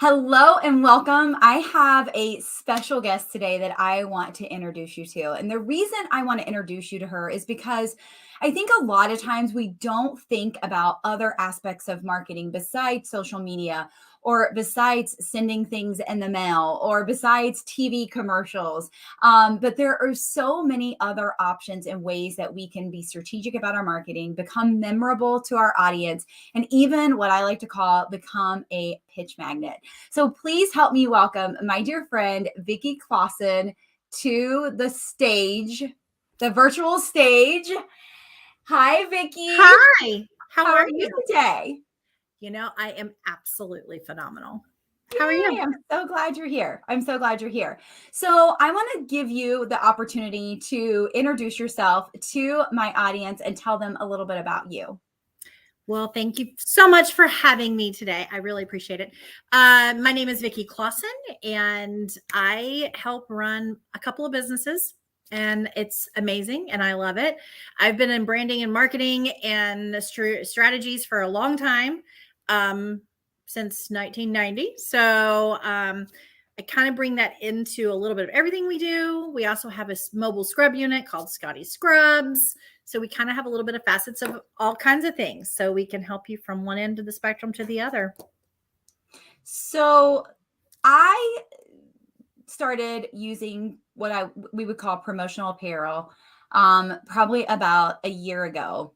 Hello and welcome. I have a special guest today that I want to introduce you to. And the reason I want to introduce you to her is because I think a lot of times we don't think about other aspects of marketing besides social media or besides sending things in the mail or besides TV commercials. But there are so many other options and ways that we can be strategic about our marketing, become memorable to our audience, and even what I like to call become a pitch magnet. So please help me welcome my dear friend, Vickie Closson, to the stage, the virtual stage. Hi, Vickie. Hi, how How are are you you? today? I am absolutely phenomenal. How are you? Yay, I'm so glad you're here. I'm so glad you're here. So I want to give you the opportunity to introduce yourself to my audience and tell them a little bit about you. Well, thank you so much for having me today. I really appreciate it. My name is Vickie Closson, and I help run a couple of businesses, and it's amazing, and I love it. I've been in branding and marketing and strategies for a long time, since 1990. So I kind of bring that into a little bit of everything we do. We also have a mobile scrub unit called Scotty Scrubs. So we kind of have a little bit of facets of all kinds of things. So we can help you from one end of the spectrum to the other. So I started using what we would call promotional apparel probably about a year ago.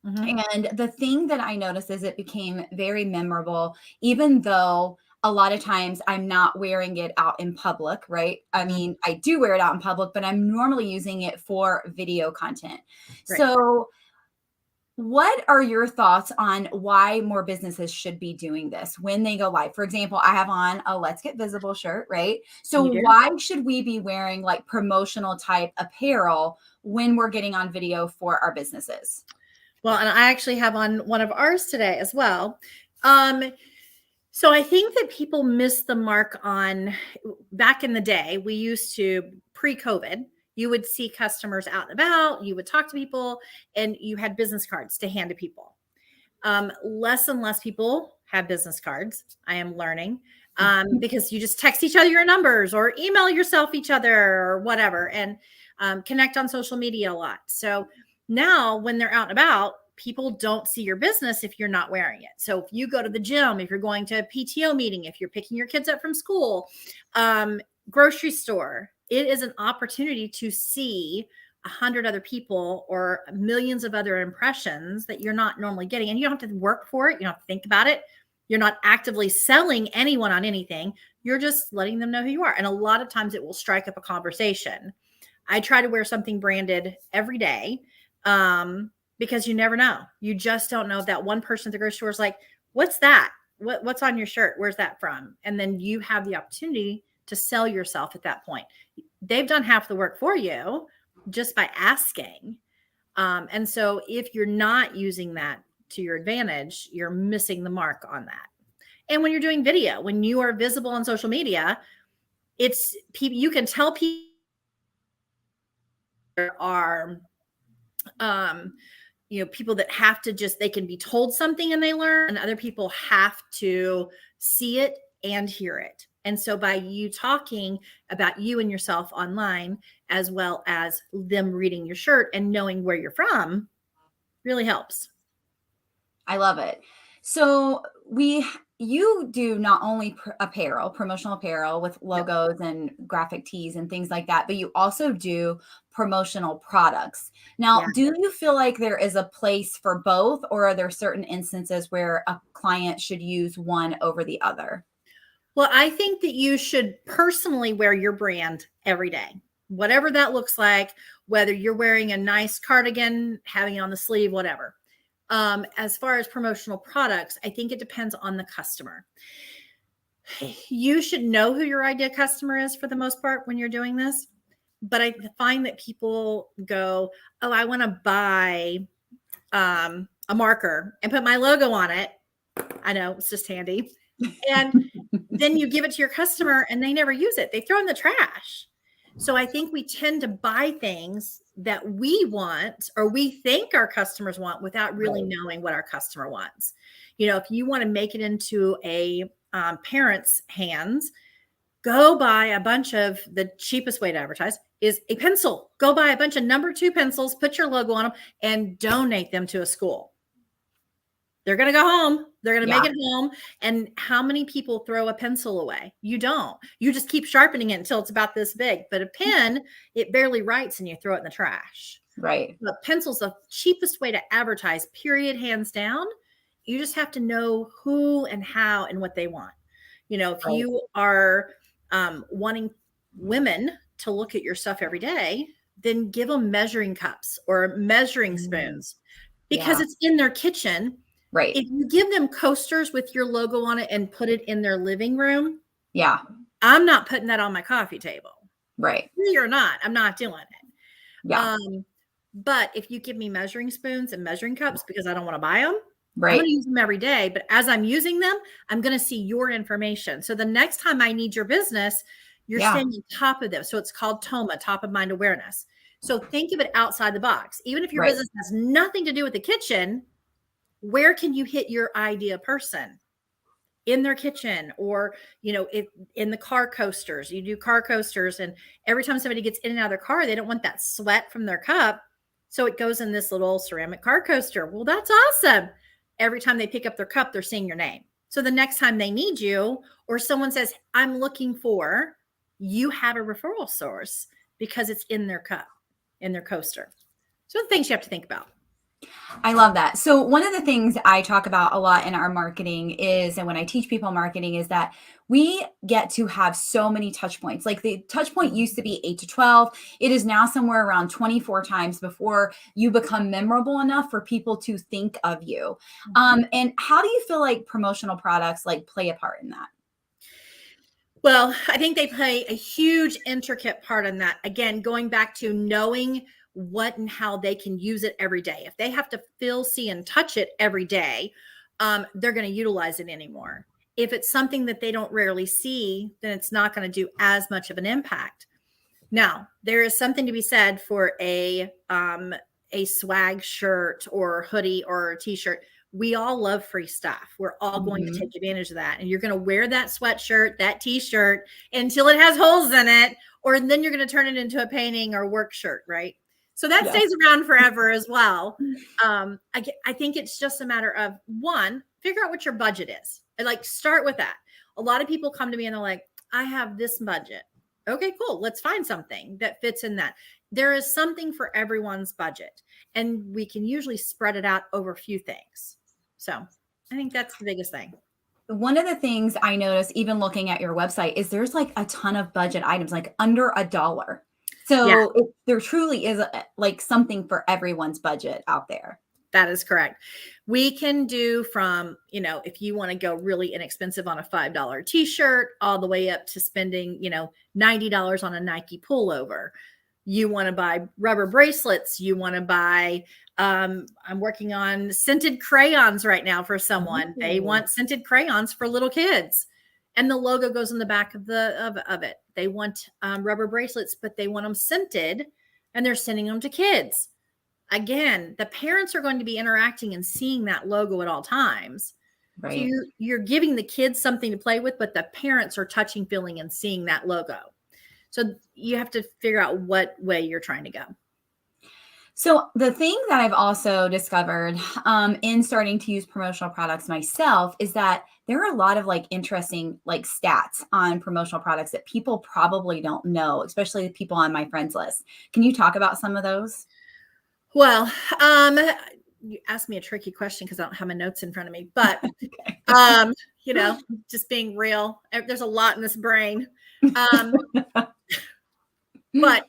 Mm-hmm. And the thing that I noticed is it became very memorable, even though a lot of times I'm not wearing it out in public, right? I Mm-hmm. mean, I do wear it out in public, but I'm normally using it for video content. Right. So, what are your thoughts on why more businesses should be doing this when they go live? For example, I have on a Let's Get Visible shirt, right? So, You do? why should we be wearing like promotional type apparel when we're getting on video for our businesses? Well, and I actually have on one of ours today as well. So I think that people miss the mark on back in the day. We used to pre-COVID, you would see customers out and about, you would talk to people, and you had business cards to hand to people. Less and less people have business cards. I am learning because you just text each other your numbers or email yourself each other or whatever, and connect on social media a lot. So now when they're out and about, people don't see your business if you're not wearing it. So if you go to the gym, if you're going to a PTO meeting, if you're picking your kids up from school, grocery store, it is an opportunity to see 100 other people or millions of other impressions that you're not normally getting. And you don't have to work for it. You don't have to think about it. You're not actively selling anyone on anything. You're just letting them know who you are. And a lot of times it will strike up a conversation. I try to wear something branded every day because you never know. You just don't know. That one person at the grocery store is like, what's that? What's on your shirt? Where's that from? And then you have the opportunity to sell yourself at that point. They've done half the work for you just by asking. And so if you're not using that to your advantage, you're missing the mark on that. And when you're doing video, when you are visible on social media, it's people, you can tell people are, people that have to just, they can be told something and they learn, and other people have to see it and hear it. And so by you talking about you and yourself online, as well as them reading your shirt and knowing where you're from, really helps. I love it. So you do not only apparel, promotional apparel with Yep. logos and graphic tees and things like that, but you also do promotional products. Now, Yeah. do you feel like there is a place for both, or are there certain instances where a client should use one over the other? Well, I think that you should personally wear your brand every day, whatever that looks like, whether you're wearing a nice cardigan, having it on the sleeve, whatever. As far as promotional products, I think it depends on the customer. You should know who your ideal customer is for the most part when you're doing this. But I find that people go, oh, I want to buy a marker and put my logo on it. I know, it's just handy. And then you give it to your customer and they never use it. They throw it in the trash. So I think we tend to buy things that we want or we think our customers want without really knowing what our customer wants. If you want to make it into a parents' hands, go buy a bunch of, the cheapest way to advertise is a pencil. Go buy a bunch of number 2 pencils, put your logo on them, and donate them to a school. They're going to go home. They're going to make it home. And how many people throw a pencil away? You don't. You just keep sharpening it until it's about this big. But a pen, it barely writes and you throw it in the trash. Right. But pencil's the cheapest way to advertise, period, hands down. You just have to know who and how and what they want. You know, if you are wanting women to look at your stuff every day, then give them measuring cups or measuring spoons because it's in their kitchen. Right. If you give them coasters with your logo on it and put it in their living room, I'm not putting that on my coffee table. Right. You're not. I'm not doing it. Yeah. But if you give me measuring spoons and measuring cups because I don't want to buy them, right. I'm going to use them every day. But as I'm using them, I'm going to see your information. So the next time I need your business, you're staying on top of them. So it's called TOMA, top of mind awareness. So think of it outside the box. Even if your business has nothing to do with the kitchen, where can you hit your idea person? In their kitchen, or, you know, if in the car coasters, you do car coasters, and every time somebody gets in and out of their car, they don't want that sweat from their cup. So it goes in this little ceramic car coaster. Well, that's awesome. Every time they pick up their cup, they're seeing your name. So the next time they need you, or someone says, I'm looking for, you have a referral source because it's in their cup, in their coaster. So the things you have to think about. I love that. So one of the things I talk about a lot in our marketing is, and when I teach people marketing, is that we get to have so many touch points. Like the touch point used to be 8 to 12. It is now somewhere around 24 times before you become memorable enough for people to think of you. And how do you feel like promotional products like play a part in that? Well, I think they play a huge, intricate part in that. Again, going back to knowing what and how they can use it every day. If they have to feel, see, and touch it every day, they're going to utilize it anymore. If it's something that they don't rarely see, then it's not going to do as much of an impact. Now, there is something to be said for a swag shirt or hoodie or a t-shirt. We all love free stuff. We're all going to take advantage of that. And you're going to wear that sweatshirt, that t-shirt until it has holes in it, or then you're going to turn it into a painting or work shirt, right? So that stays around forever as well. I think it's just a matter of, one, figure out what your budget is. And like, start with that. A lot of people come to me and they're like, I have this budget. Okay, cool. Let's find something that fits in that. There is something for everyone's budget, and we can usually spread it out over a few things. So I think that's the biggest thing. One of the things I noticed, even looking at your website, is there's like a ton of budget items, like under $1. So there truly is like something for everyone's budget out there. That is correct. We can do from, you know, if you want to go really inexpensive on a $5 t-shirt, all the way up to spending, you know, $90 on a Nike pullover. You want to buy rubber bracelets. You want to buy, I'm working on scented crayons right now for someone. They want scented crayons for little kids. And the logo goes in the back of it. They want rubber bracelets, but they want them scented, and they're sending them to kids. Again, the parents are going to be interacting and seeing that logo at all times. Right. So you're giving the kids something to play with, but the parents are touching, feeling, and seeing that logo. So you have to figure out what way you're trying to go. So the thing that I've also discovered in starting to use promotional products myself is that there are a lot of like interesting like stats on promotional products that people probably don't know, especially the people on my friends list. Can you talk about some of those? Well, you asked me a tricky question because I don't have my notes in front of me, but you know, just being real, there's a lot in this brain. But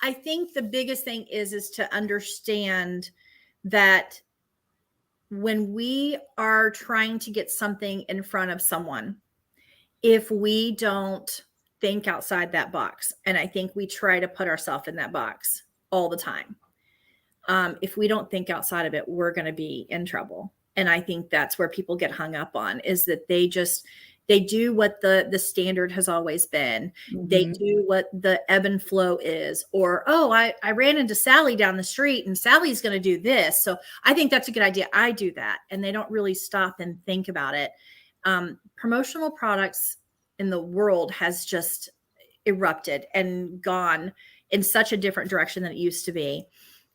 I think the biggest thing is to understand that when we are trying to get something in front of someone, if we don't think outside that box, and I think we try to put ourselves in that box all the time. If we don't think outside of it, we're going to be in trouble. And I think that's where people get hung up on, is that they do what the standard has always been. They do what the ebb and flow is, or, oh, I ran into Sally down the street and Sally's going to do this. So I think that's a good idea. I do that. And they don't really stop and think about it. Promotional products in the world has just erupted and gone in such a different direction than it used to be.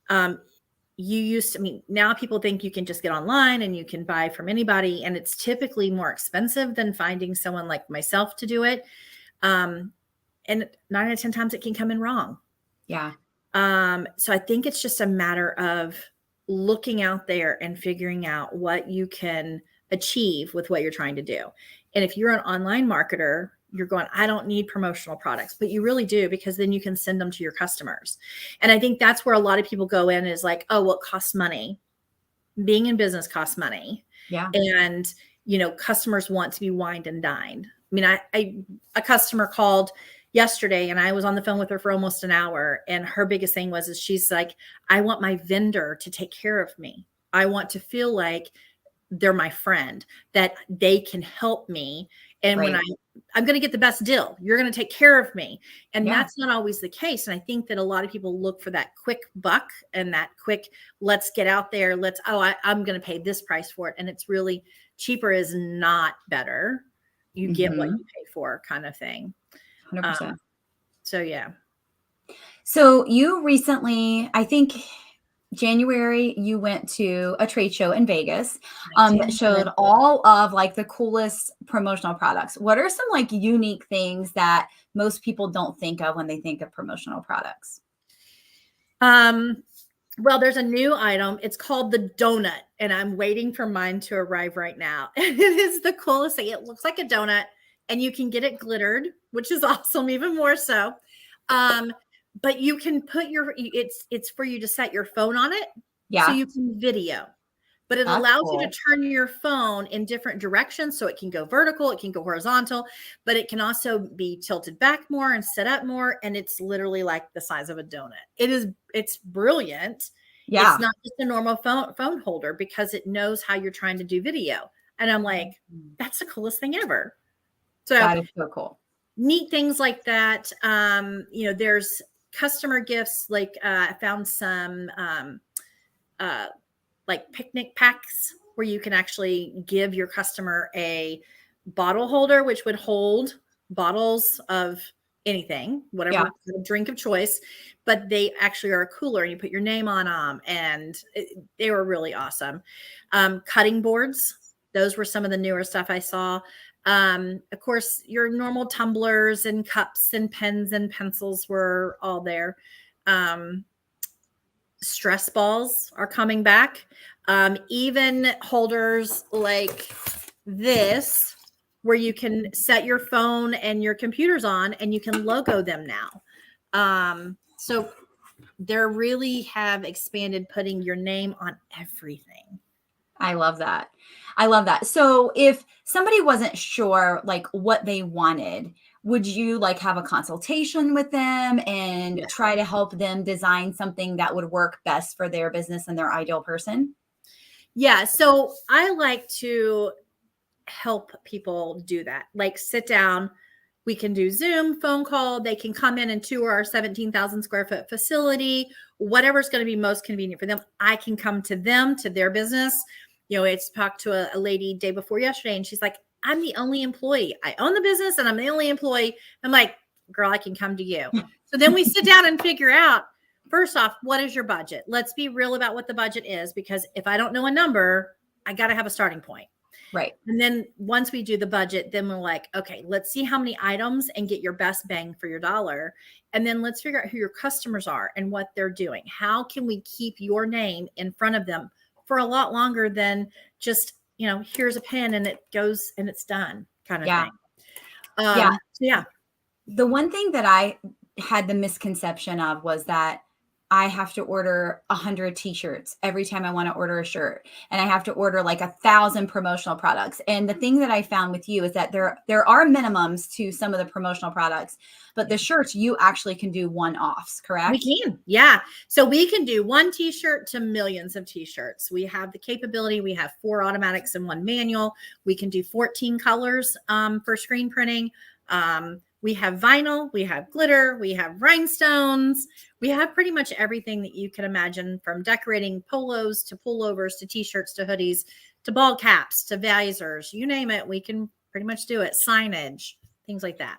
Now people think you can just get online and you can buy from anybody, and it's typically more expensive than finding someone like myself to do it. And 9 out of 10 times it can come in wrong. Yeah. So I think it's just a matter of looking out there and figuring out what you can achieve with what you're trying to do. And if you're an online marketer, you're going, I don't need promotional products, but you really do, because then you can send them to your customers. And I think that's where a lot of people go in is like, oh, well, it costs money. Being in business costs money. Yeah. And, customers want to be wined and dined. I mean, a customer called yesterday and I was on the phone with her for almost an hour. And her biggest thing is she's like, I want my vendor to take care of me. I want to feel like they're my friend, that they can help me. And when I'm going to get the best deal, you're going to take care of me. And that's not always the case. And I think that a lot of people look for that quick buck and that quick, let's get out there. I'm going to pay this price for it. And it's really cheaper is not better. You get what you pay for, kind of thing. 100%. So, yeah. So you recently, I think January, you went to a trade show in Vegas that showed all of like the coolest promotional products. What are some like unique things that most people don't think of when they think of promotional products? Well, there's a new item. It's called the donut, and I'm waiting for mine to arrive right now. It is the coolest thing. It looks like a donut, and you can get it glittered, which is awesome, even more so. But you can put it's for you to set your phone on it. Yeah. So you can video, but it allows you to turn your phone in different directions. So it can go vertical, it can go horizontal, but it can also be tilted back more and set up more. And it's literally like the size of a donut. It's brilliant. Yeah. It's not just a normal phone holder, because it knows how you're trying to do video. And I'm like, that's the coolest thing ever. So that is so cool. Neat things like that. There's customer gifts. Like I found some like picnic packs where you can actually give your customer a bottle holder, which would hold bottles of anything, whatever drink of choice, but they actually are a cooler and you put your name on them, and they were really awesome. Cutting boards. Those were some of the newer stuff I saw. Of course, your normal tumblers and cups and pens and pencils were all there. Stress balls are coming back. Even holders like this, where you can set your phone and your computers on and you can logo them now. So they really have expanded putting your name on everything. I love that. I love that. So if somebody wasn't sure like what they wanted, would you like have a consultation with them and try to help them design something that would work best for their business and their ideal person? Yeah. So I like to help people do that. Like sit down. We can do Zoom, phone call. They can come in and tour our 17,000 square foot facility, whatever's going to be most convenient for them. I can come to them, to their business. I talked to a lady day before yesterday, and she's like, I'm the only employee. I own the business and I'm the only employee. I'm like, girl, I can come to you. So then we sit down and figure out, first off, what is your budget? Let's be real about what the budget is, because if I don't know a number, I got to have a starting point. Right. And then once we do the budget, then we're like, okay, let's see how many items and get your best bang for your dollar. And then let's figure out who your customers are and what they're doing. How can we keep your name in front of them for a lot longer than just, here's a pen and it goes and it's done kind of thing. The one thing that I had the misconception of was that I have to order 100 t-shirts every time I want to order a shirt, and I have to order like 1,000 promotional products. And the thing that I found with you is that there are minimums to some of the promotional products, but the shirts you actually can do one-offs, correct? We can. Yeah. So we can do one t-shirt to millions of t-shirts. We have the capability. We have 4 automatics and 1 manual. We can do 14 colors for screen printing. We have vinyl, we have glitter, we have rhinestones. We have pretty much everything that you can imagine, from decorating polos to pullovers to t-shirts to hoodies to ball caps, to visors, you name it. We can pretty much do it. Signage, things like that.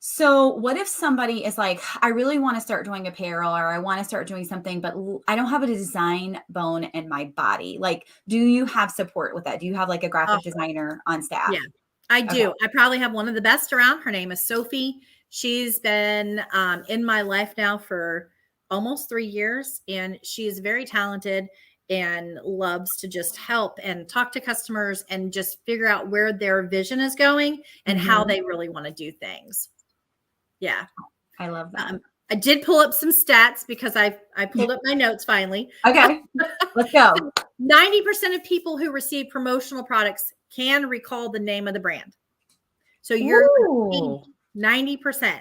So what if somebody is like, I really want to start doing apparel, or I want to start doing something, but I don't have a design bone in my body. Like, do you have support with that? Do you have like a graphic designer on staff? Yeah, I do. Okay. I probably have one of the best around. Her name is Sophie. She's been in my life now for almost 3 years, and she is very talented and loves to just help and talk to customers and just figure out where their vision is going and how they really want to do things. Yeah. I love that. I did pull up some stats because I pulled up my notes finally. Okay, let's go. 90% of people who receive promotional products can recall the name of the brand. So you're 90%.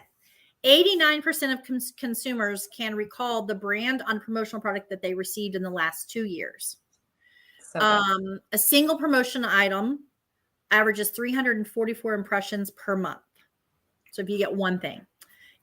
89% of consumers can recall the brand on promotional product that they received in the last 2 years. So a single promotion item averages 344 impressions per month. So if you get one thing.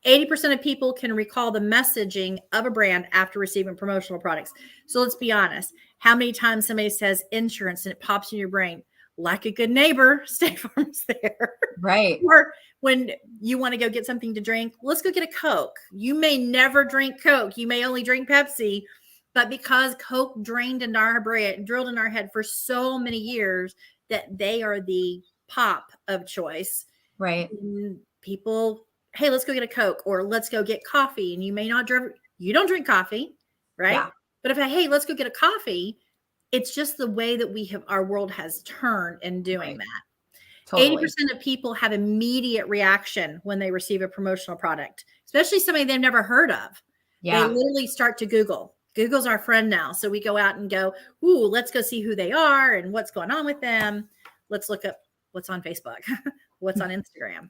80% of people can recall the messaging of a brand after receiving promotional products. So let's be honest. How many times somebody says insurance and it pops in your brain? Like a good neighbor, State Farm's there. Right. Or when you want to go get something to drink, let's go get a Coke. You may never drink Coke. You may only drink Pepsi. But because Coke drilled in our head for so many years that they are the pop of choice. Right. People, hey, let's go get a Coke, or let's go get coffee. And you may not you don't drink coffee, right? Yeah. But hey, let's go get a coffee. It's just the way that our world has turned in doing that. Totally. 80% of people have immediate reaction when they receive a promotional product, especially somebody they've never heard of. Yeah. They literally start to Google. Google's our friend now. So we go out and go, ooh, let's go see who they are and what's going on with them. Let's look up what's on Facebook, what's on Instagram,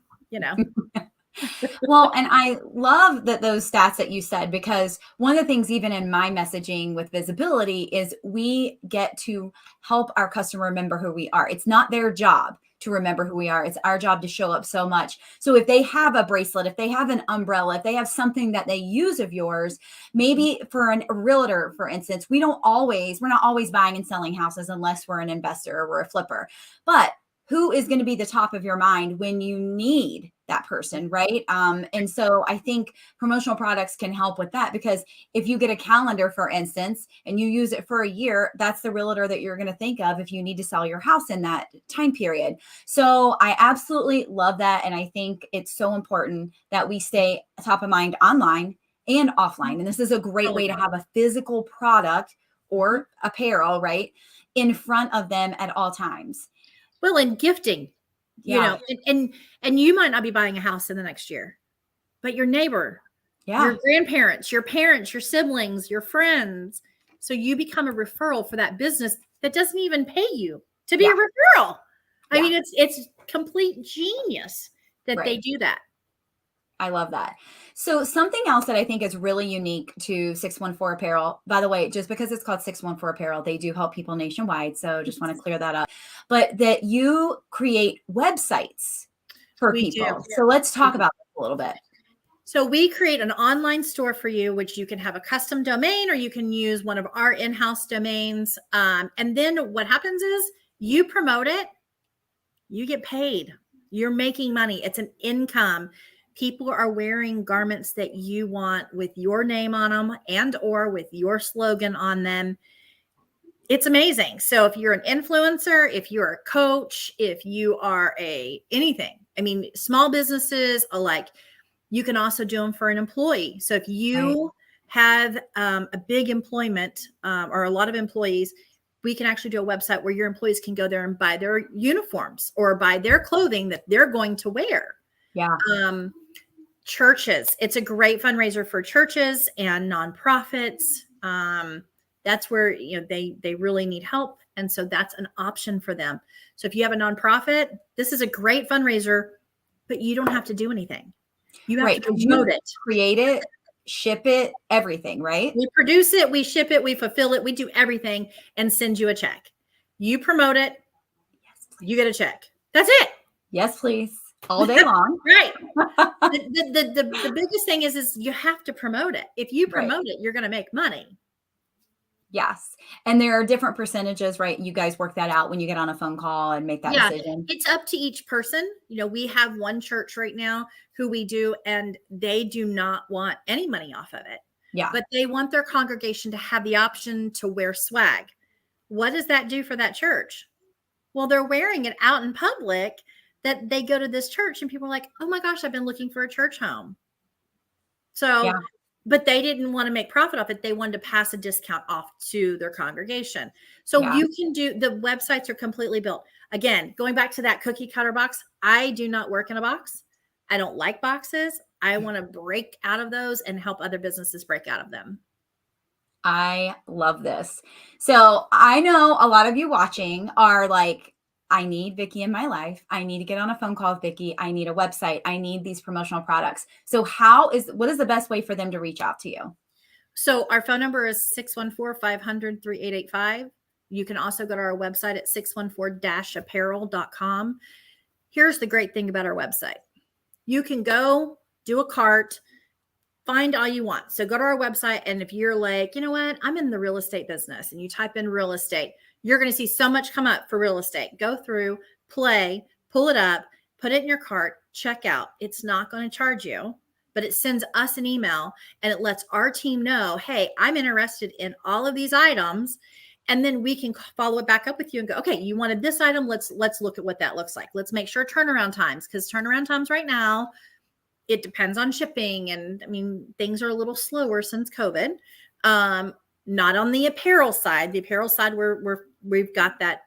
Well, and I love those stats that you said, because one of the things, even in my messaging with visibility, is we get to help our customer remember who we are. It's not their job to remember who we are. It's our job to show up so much. So if they have a bracelet, if they have an umbrella, if they have something that they use of yours, maybe for a realtor, for instance, we're not always buying and selling houses unless we're an investor or we're a flipper. But who is going to be the top of your mind when you need that person, right? And so I think promotional products can help with that, because if you get a calendar, for instance, and you use it for a year, that's the realtor that you're going to think of if you need to sell your house in that time period. So I absolutely love that. And I think it's so important that we stay top of mind online and offline. And this is a great way to have a physical product or apparel, right, in front of them at all times. Well, and gifting, and you might not be buying a house in the next year, but your neighbor, your grandparents, your parents, your siblings, your friends. So you become a referral for that business that doesn't even pay you to be a referral. I mean, it's complete genius that they do that. I love that. So something else that I think is really unique to 614 Apparel, by the way, just because it's called 614 Apparel, they do help people nationwide. So just want to clear that up. But that you create websites for people. So let's talk about this a little bit. So we create an online store for you, which you can have a custom domain, or you can use one of our in-house domains. And then what happens is you promote it, you get paid. You're making money. It's an income. People are wearing garments that you want with your name on them and or with your slogan on them. It's amazing. So if you're an influencer, if you're a coach, if you are anything, I mean, small businesses alike, you can also do them for an employee. So if you have a big employment or a lot of employees, we can actually do a website where your employees can go there and buy their uniforms or buy their clothing that they're going to wear. Yeah. Churches. It's a great fundraiser for churches and nonprofits. That's where, they really need help. And so that's an option for them. So if you have a nonprofit, this is a great fundraiser, but you don't have to do anything. You have to promote it, create it, ship it, everything, right? We produce it, we ship it, we fulfill it, we do everything and send you a check. You promote it. Yes, you get a check. That's it. Yes, please. All day long. Right. The biggest thing is you have to promote it. If you promote it, you're going to make money. Yes. And there are different percentages, right? You guys work that out when you get on a phone call and make that Yeah, decision. it's up to each person. We have one church right now who we do, and they do not want any money off of it, Yeah. but they want their congregation to have the option to wear swag. What does that do for that church? Well, they're wearing it out in public, that they go to this church and people are like, oh my gosh, I've been looking for a church home. So, Yeah. but they didn't want to make profit off it. They wanted to pass a discount off to their congregation. So Yeah. you can do, the websites are completely built. Again, going back to that cookie cutter box, I do not work in a box. I don't like boxes. I want to break out of those and help other businesses break out of them. I love this. So I know a lot of you watching are like, I need Vickie in my life. I need to get on a phone call with Vickie. I need a website. I need these promotional products. So what is the best way for them to reach out to you? So our phone number is 614-500-3885. You can also go to our website at 614-apparel.com. Here's the great thing about our website. You can go do a cart, find all you want. So go to our website. And if you're like, you know what, I'm in the real estate business, and you type in real estate, you're going to see so much come up for real estate. Go through, play, pull it up, put it in your cart, check out. It's not going to charge you, but it sends us an email and it lets our team know, hey, I'm interested in all of these items. And then we can follow it back up with you and go, okay, you wanted this item. Let's look at what that looks like. Let's make sure turnaround times, because turnaround times right now, it depends on shipping. And I mean, things are a little slower since COVID. Not on the apparel side. The apparel side, we've got that,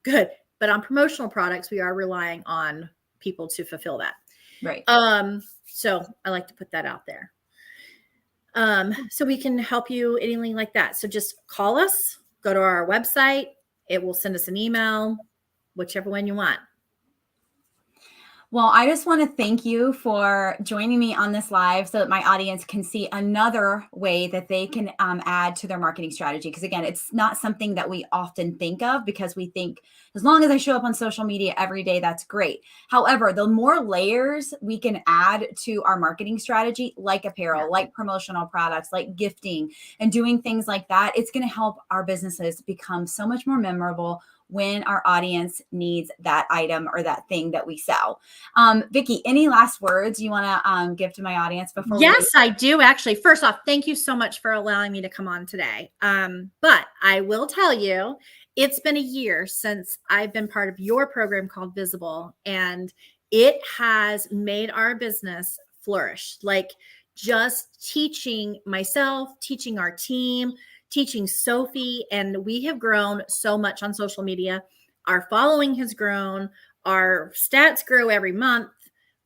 good. But on promotional products, we are relying on people to fulfill that. Right. So I like to put that out there. So we can help you anything like that. So just call us, go to our website. It will send us an email, whichever one you want. Well, I just want to thank you for joining me on this live so that my audience can see another way that they can add to their marketing strategy. Because again, it's not something that we often think of, because we think as long as I show up on social media every day, that's great. However, the more layers we can add to our marketing strategy, like apparel, like promotional products, like gifting, and doing things like that, it's going to help our businesses become so much more memorable when our audience needs that item or that thing that we sell. Vickie, any last words you want to give to my audience before we leave? Yes, I do actually. First off, thank you so much for allowing me to come on today. But I will tell you, it's been a year since I've been part of your program called Visible, and it has made our business flourish. Like, just teaching myself, teaching our team, teaching Sophie, and we have grown so much on social media. Our following has grown. Our stats grow every month.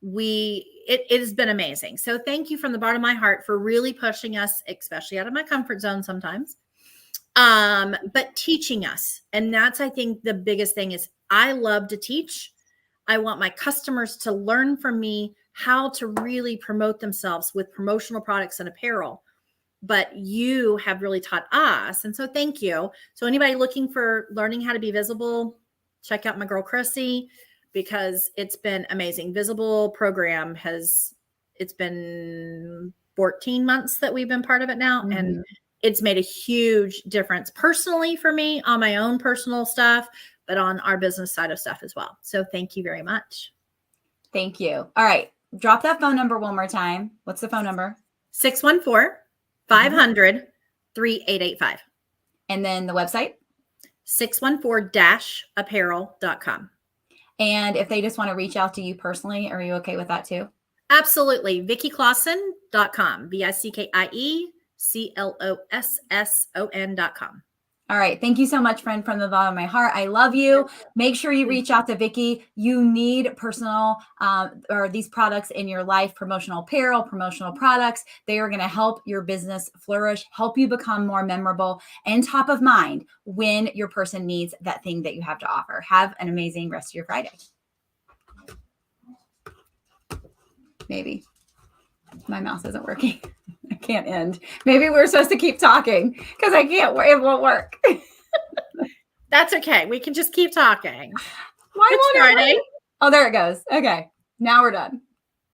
It has been amazing. So thank you from the bottom of my heart for really pushing us, especially out of my comfort zone sometimes, but teaching us. And that's, I think, the biggest thing is I love to teach. I want my customers to learn from me how to really promote themselves with promotional products and apparel. But you have really taught us. And so thank you. So anybody looking for learning how to be visible, check out my girl, Chrissy, because it's been amazing. Visible program it's been 14 months that we've been part of it now. Mm-hmm. And it's made a huge difference personally for me on my own personal stuff, but on our business side of stuff as well. So thank you very much. Thank you. All right. Drop that phone number one more time. What's the phone number? 614-500-3885. And then the website? 614-apparel.com. And if they just want to reach out to you personally, are you okay with that too? Absolutely. VickieClosson.com. VickieClosson.com. All right. Thank you so much, friend, from the bottom of my heart. I love you. Make sure you reach out to Vickie. You need personal or these products in your life, promotional apparel, promotional products. They are going to help your business flourish, help you become more memorable and top of mind when your person needs that thing that you have to offer. Have an amazing rest of your Friday. Maybe my mouse isn't working. I can't end. Maybe we're supposed to keep talking because I can't. It won't work. That's okay. We can just keep talking. Why won't it work? Oh, there it goes. Okay. Now we're done.